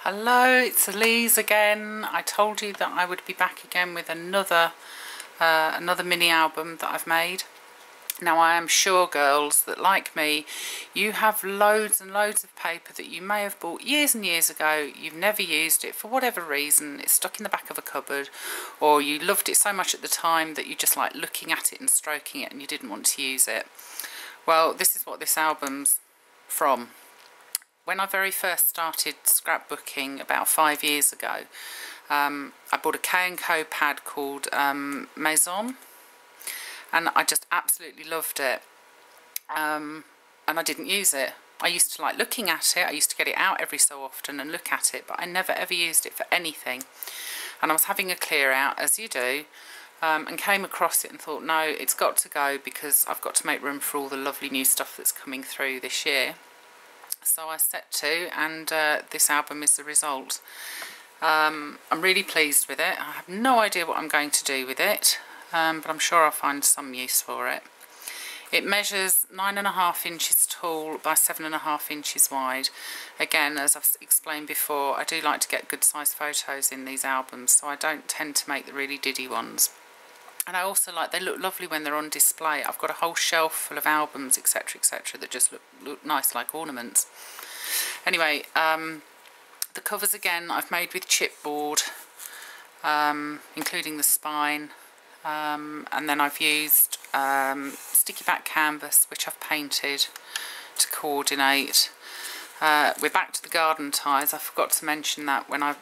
Hello, it's Elise again. I told you that I would be back again with another mini album that I've made. Now I am sure, girls, that like me, you have loads and loads of paper that you may have bought years and years ago. You've never used it for whatever reason. It's stuck in the back of a cupboard, or you loved it so much at the time that you just like looking at it and stroking it and you didn't want to use it. Well, this is what this album's from. When I very first started scrapbooking about 5 years ago, I bought a K&Co pad called Maison, and I just absolutely loved it, and I didn't use it. I used to like looking at it. I used to get it out every so often and look at it, but I never ever used it for anything. And I was having a clear out, as you do, and came across it and thought, no, it's got to go because I've got to make room for all the lovely new stuff that's coming through this year. So I set to, and this album is the result. I'm really pleased with it. I have no idea what I'm going to do with it, but I'm sure I'll find some use for it. It measures 9.5 inches tall by 7.5 inches wide. Again, as I've explained before, I do like to get good size photos in these albums, so I don't tend to make the really diddy ones. And I also like, they look lovely when they're on display. I've got a whole shelf full of albums, etc, etc, that just look nice like ornaments. Anyway, the covers again I've made with chipboard, including the spine, and then I've used sticky back canvas, which I've painted to coordinate. We're back to the garden ties. I forgot to mention that when I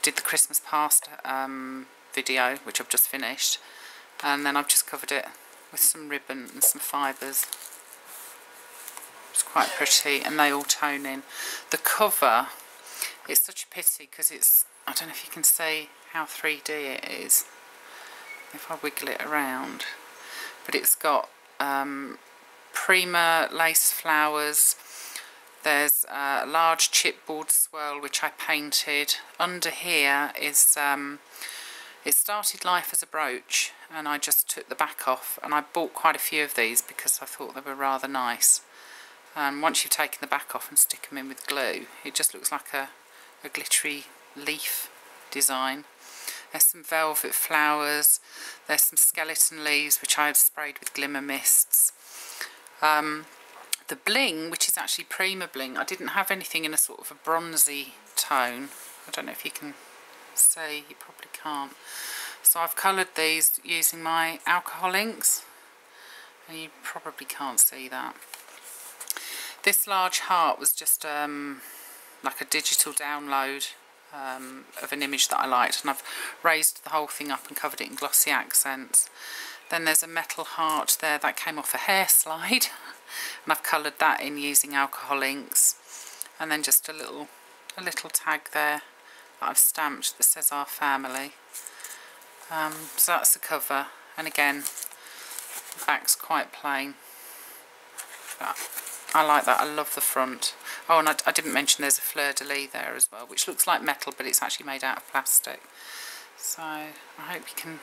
did the Christmas past video, which I've just finished. And then I've just covered it with some ribbon and some fibres. It's quite pretty, and they all tone in. The cover, it's such a pity because it's, I don't know if you can see how 3D it is if I wiggle it around, but it's got Prima lace flowers. There's a large chipboard swirl which I painted. Under here is it started life as a brooch, and I just took the back off, and I bought quite a few of these because I thought they were rather nice. Once you've taken the back off and stick them in with glue, it just looks like a glittery leaf design. There's some velvet flowers, there's some skeleton leaves which I had sprayed with glimmer mists. The bling, which is actually Prima bling, I didn't have anything in a sort of a bronzy tone. I don't know if you can see, you probably can't. So I've coloured these using my alcohol inks, and you probably can't see that. This large heart was just like a digital download of an image that I liked, and I've raised the whole thing up and covered it in glossy accents. Then there's a metal heart there that came off a hair slide, and I've coloured that in using alcohol inks. And then just a little tag there that I've stamped that says Our Family. So that's the cover, and again the back's quite plain, but I like that. I love the front. Oh, and I didn't mention there's a fleur-de-lis there as well, which looks like metal but it's actually made out of plastic. So I hope you can,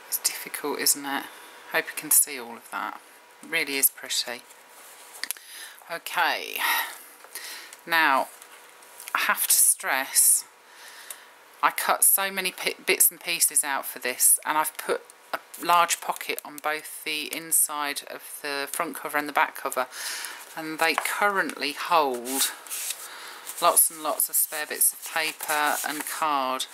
it's difficult, isn't it? I hope you can see all of that. It really is pretty. Okay, now I have to stress, I cut so many bits and pieces out for this, and I've put a large pocket on both the inside of the front cover and the back cover, and they currently hold lots and lots of spare bits of paper and card,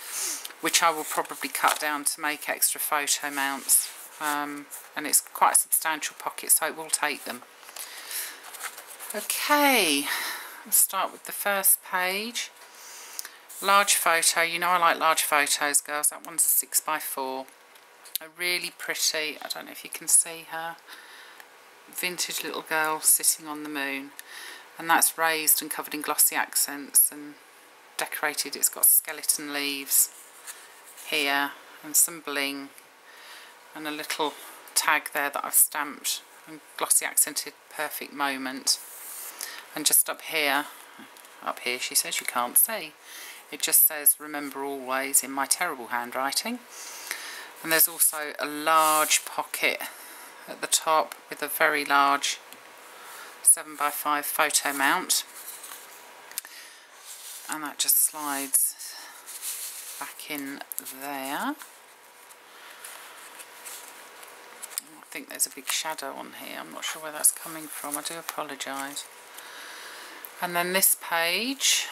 which I will probably cut down to make extra photo mounts, and it's quite a substantial pocket, so it will take them. Okay, let's start with the first page. Large photo. You know I like large photos, girls. That one's a 6x4. A really pretty, I don't know if you can see her, vintage little girl sitting on the moon. And that's raised and covered in glossy accents and decorated. It's got skeleton leaves here and some bling and a little tag there that I've stamped and glossy accented Perfect Moment. And just up here she says you can't see, it just says Remember Always in my terrible handwriting. And there's also a large pocket at the top with a very large 7x5 photo mount. and that just slides back in there. I think there's a big shadow on here. I'm not sure where that's coming from. I do apologise. And then this page,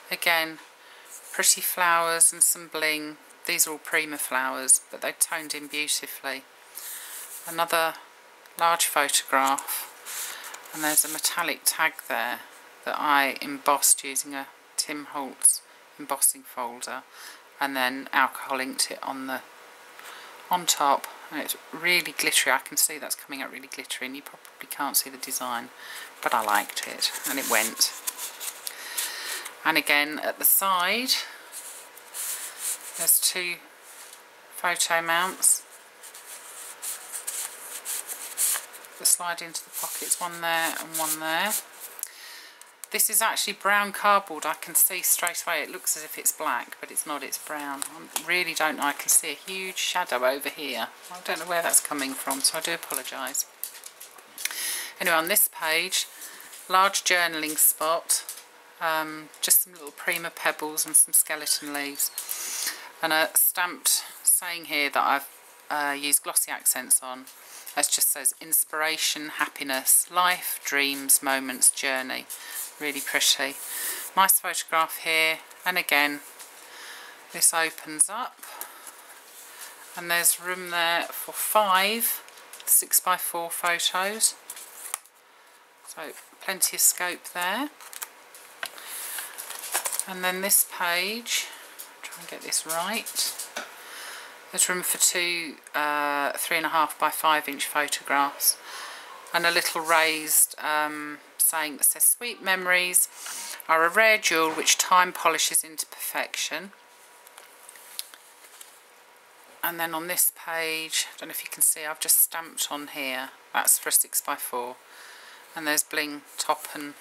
again, pretty flowers and some bling. These are all Prima flowers, but they're toned in beautifully. Another large photograph, and there's a metallic tag there that I embossed using a Tim Holtz embossing folder, and then alcohol inked it on top, and it's really glittery. I can see that's coming out really glittery, and you probably can't see the design, but I liked it and it went. And again at the side there's two photo mounts that slide into the pockets, one there and one there. This is actually brown cardboard. I can see straight away, it looks as if it's black, but it's not, it's brown. I really don't know, I can see a huge shadow over here. I don't know where that's coming from, so I do apologise. Anyway, on this page, large journaling spot, just some little Prima pebbles and some skeleton leaves. And a stamped saying here that I've used glossy accents on. It just says inspiration, happiness, life, dreams, moments, journey. Really pretty. Nice photograph here, and again this opens up and there's room there for 5 6x4 photos, so plenty of scope there. And then this page, try and get this right, there's room for 2 3.5 by 5 inch photographs, and a little raised saying that says sweet memories are a rare jewel which time polishes into perfection. And then on this page, I don't know if you can see, I've just stamped on here, that's for a 6x4, and there's bling top and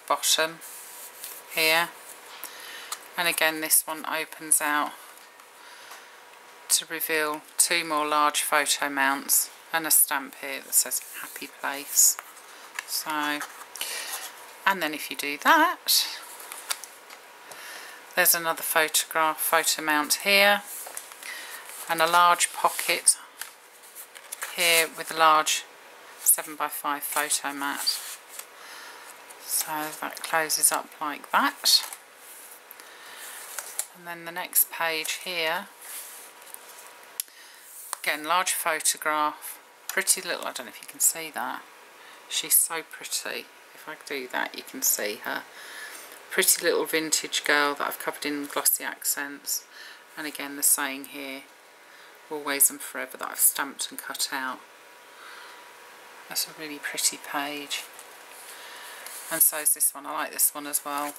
bottom here. And again this one opens out to reveal 2 more large photo mounts and a stamp here that says happy place. So, and then if you do that, there's another photo mount here, and a large pocket here with a large 7x5 photo mat. So that closes up like that. And then the next page here, again large photograph, pretty little, I don't know if you can see that, she's so pretty. If I do that you can see her. Pretty little vintage girl that I've covered in glossy accents, and again the saying here, always and forever, that I've stamped and cut out. That's a really pretty page, and so is this one. I like this one as well.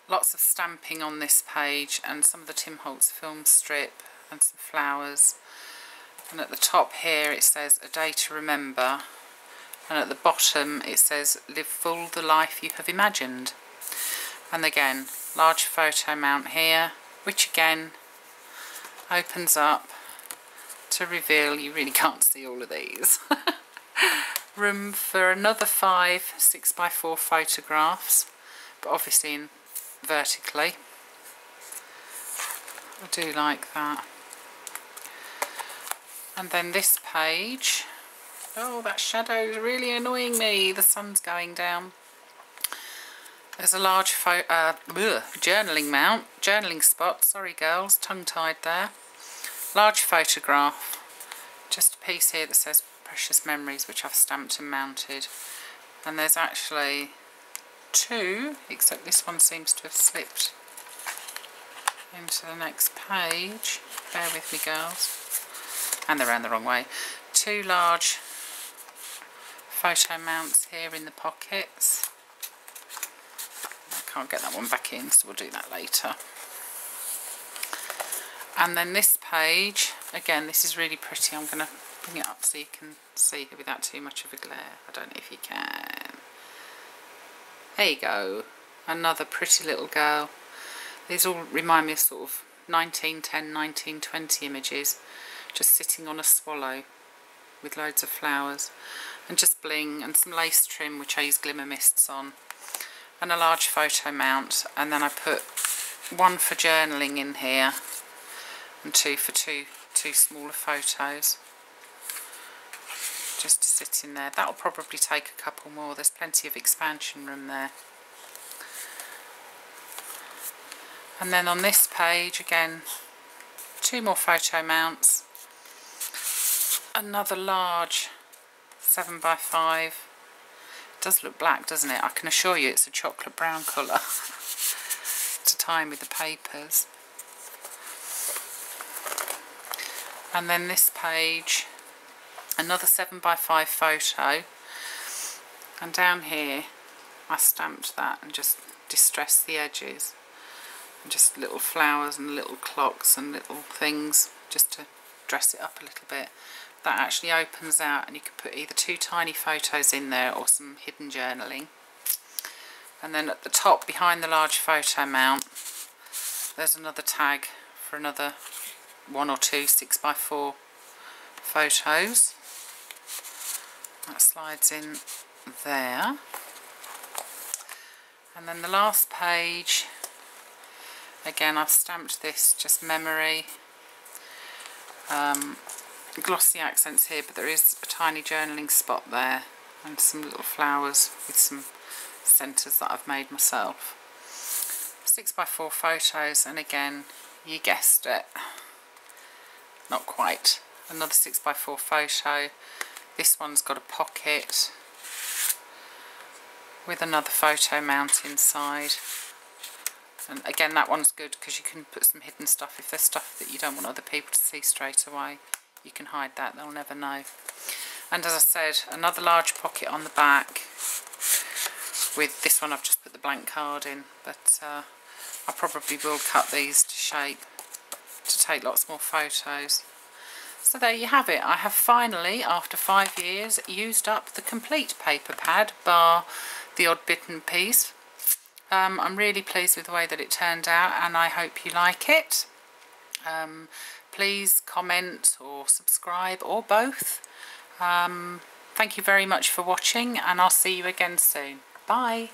Lots of stamping on this page, and some of the Tim Holtz film strip and some flowers. And at the top here it says a day to remember, and at the bottom it says live full the life you have imagined. And again large photo mount here, which again opens up to reveal, you really can't see all of these, room for another 5 6x4 photographs, but obviously in vertically. I do like that. And then this page, oh, that shadow is really annoying me, the sun's going down. There's a large journaling spot, sorry girls, tongue-tied there. Large photograph, just a piece here that says precious memories, which I've stamped and mounted. And there's actually 2, except this one seems to have slipped into the next page. Bear with me girls. And they're around the wrong way. 2 large photo mounts here in the pockets. I can't get that one back in, so we'll do that later. And then this page, again this is really pretty. I'm going to bring it up so you can see it without too much of a glare. I don't know if you can. There you go. Another pretty little girl. These all remind me of sort of 1910, 1920 images. Just sitting on a swallow with loads of flowers and just bling and some lace trim, which I use glimmer mists on. and a large photo mount, and then I put one for journaling in here and two for two smaller photos just to sit in there. That'll probably take a couple more, there's plenty of expansion room there. And then on this page again, two more photo mounts, another large 7x5. It does look black, doesn't it? I can assure you it's a chocolate brown colour to tie in with the papers. And then this page, another 7x5 photo, and down here I stamped that and just distressed the edges, and just little flowers and little clocks and little things just to dress it up a little bit. That actually opens out and you can put either two tiny photos in there or some hidden journaling. And then at the top behind the large photo mount there's another tag for another one or two 6x4 photos. That slides in there. And then the last page, again I've stamped this just memory. Glossy accents here, but there is a tiny journaling spot there and some little flowers with some centres that I've made myself. 6x4 photos, and again, you guessed it, not quite, another 6x4 photo. This one's got a pocket with another photo mount inside, and again that one's good because you can put some hidden stuff. If there's stuff that you don't want other people to see straight away, you can hide that, they'll never know. And as I said, another large pocket on the back. With this one I've just put the blank card in, but I probably will cut these to shape to take lots more photos. So there you have it. I have finally, after 5 years, used up the complete paper pad, bar the odd bitten piece. I'm really pleased with the way that it turned out, and I hope you like it. Please comment or subscribe or both. Thank you very much for watching, and I'll see you again soon. Bye.